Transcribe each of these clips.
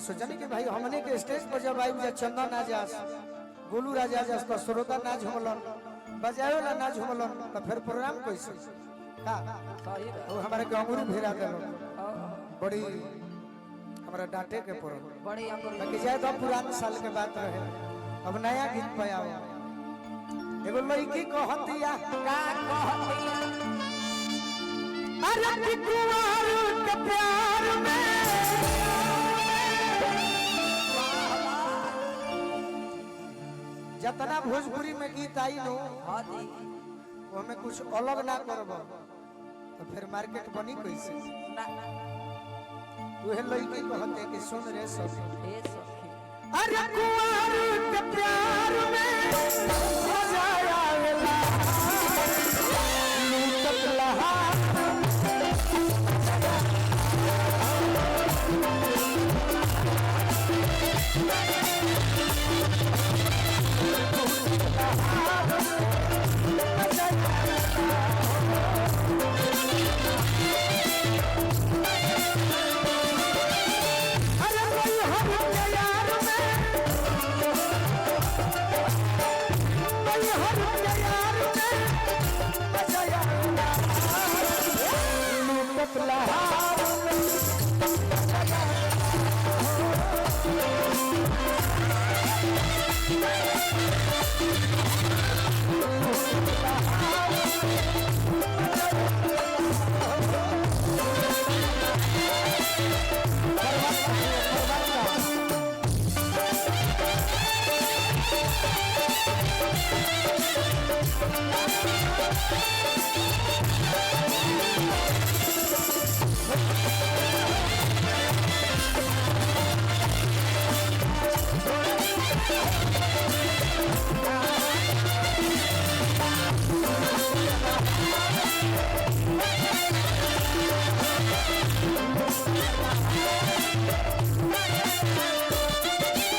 सोचने के भाई हमने के स्टेज पर जब आई चंदा नाच गोलू राजा जस श्रोता नाच हमलन बजायो ना नाच हमलन तो फिर प्रोग्राम कैसे का वो हमारे गंगरू भेरा देलो बड़ी हमारा डांटे के पड़ो बड़ी बाकी जाए तो पुराने साल के बात रहे अब नया गीत पे आओ एगो लड़की कहतिया का कहतिया अरे कुंवर के प्यार में जतना भोजपुरी में गीत आई नो वो में कुछ अलग ना करब तो फिर मार्केट बनी कैसे वह लड़की कहते कि सुन रे सखी अरे कुंवर के प्यार में मजा आवेला लूटत लहा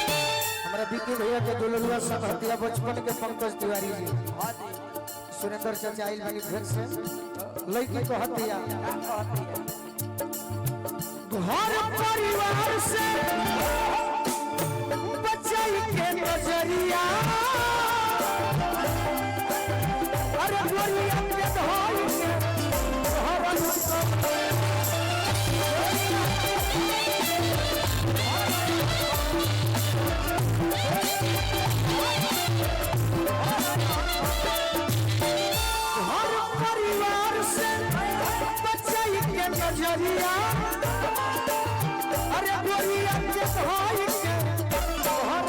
भैया के दुल्हनिया सब हतिया बचपन के पंकज तिवारी जी सुरेंद्र चाचा आइल बनी फिर से लड़की को हतिया घर परिवार से बचाई के नजरिया अरे गोरिया के धोई के अरे गोरिया के भाई के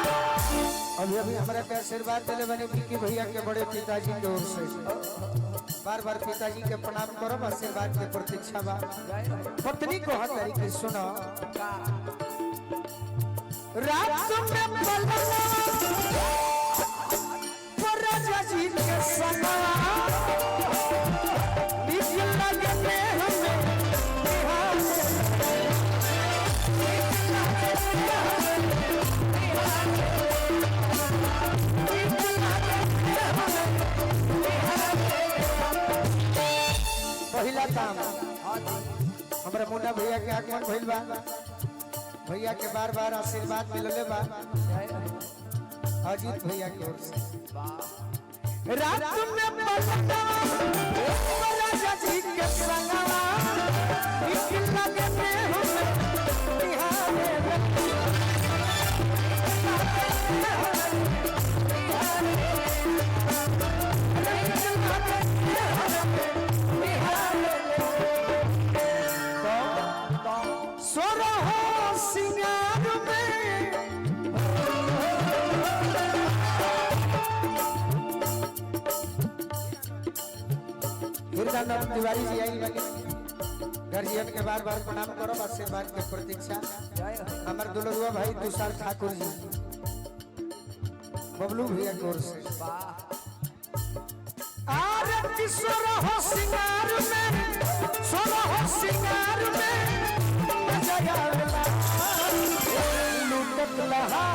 अभी हमारा के आशीर्वाद दिले बने विक्की भैया के बड़े पिताजी की ओर से बार बार पिताजी के प्रणाम करो आशीर्वाद के प्रतीक्षा बा पत्नी को हर तरीके सुनो रात में पहिला काम हमारे मुन्ना भैया के आगमन भइल बा भैया के बार बार आशीर्वाद मिलले बा अजीत भैया की ओर से रात में पलटा राजा जी के संगवा निकल लगे में हम बिहारे तिवारी जी आई लगे गार्जियन के बार बार प्रणाम करो आशीर्वाद के प्रतीक्षा हमारे दुलरुआ भाई तुषार ठाकुर जी बबलू भैया की ओर से आरे किशोर हो सिंगार में सोना हो सिंगार में मजा आवेला लूटत लहा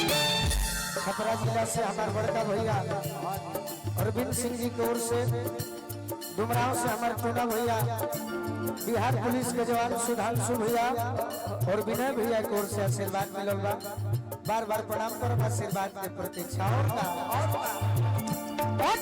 छपरा जिला से हमारे बड़का भैया अरविंद सिंह जी की ओर से डुमराव से हमारे टूना भैया बिहार पुलिस के जवान सुधांशु भैया और विनय भैया की ओर से आशीर्वाद मिलल बा बार बार प्रणाम करो आशीर्वाद के प्रतीक्षा और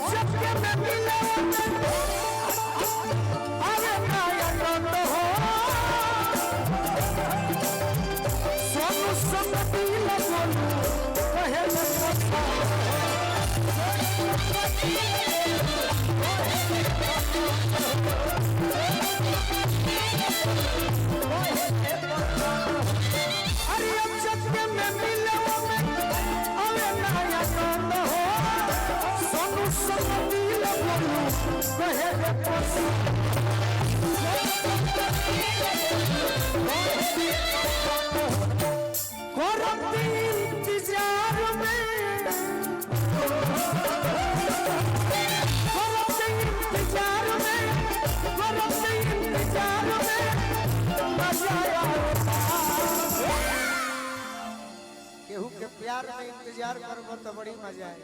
प्यार में इंतजार करबो तो बड़ी मजा आए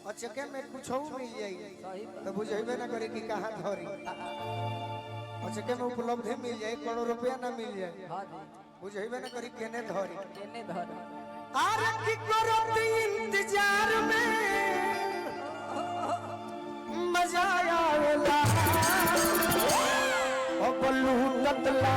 और चके में कुछ मिल जाई तो बुझेबे ना करे कि कहां धरी और चके में उपलब्धि मिल जाए करोड़ रुपया ना मिल जाए बुझेबे ना करी केने धरी आरे की करो इंतजार में मजा आवेला ओ बल्लू ततला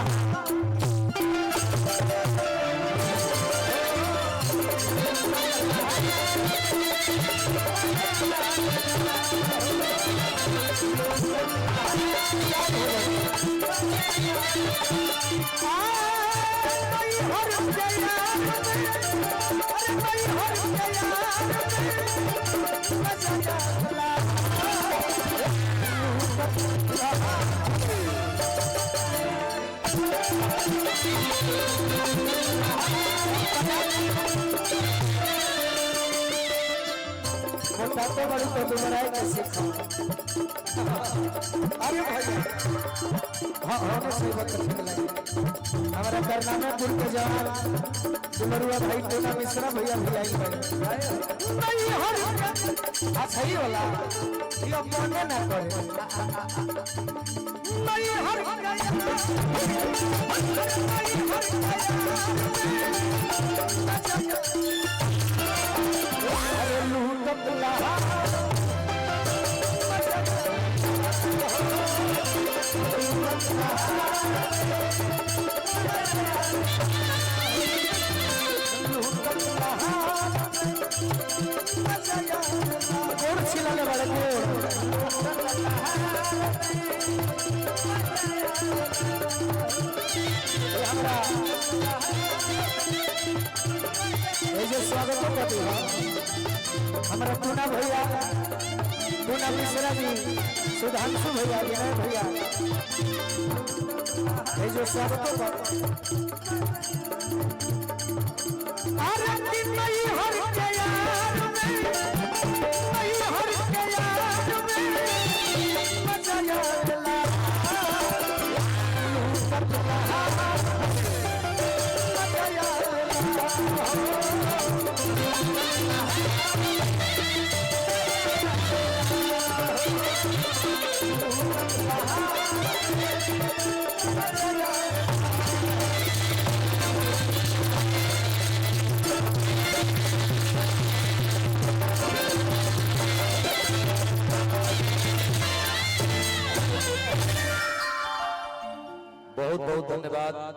बताते बड़ी तो तुम्हारा कैसे अरे भाई हाँ होने से वक्त ठीक लगे हमारा करना में पुर के जवान दुलरुआ भाई टोना मिश्रा भैया भी आई भाई अच्छा ही वाला ये अपने ना करे नहीं हर अरे लूटत लहा गोड़ छिलाने वाले गोड़ हमरा ये जो स्वागत करती है हमारा टूना भैया टूना मिश्रा जी सुधांशु भैया विनय भैया ये जो स्वागत कर अरे दिन नहीं हर के यार में नहीं हर के यार में मजा यादला मजा बहुत बहुत धन्यवाद।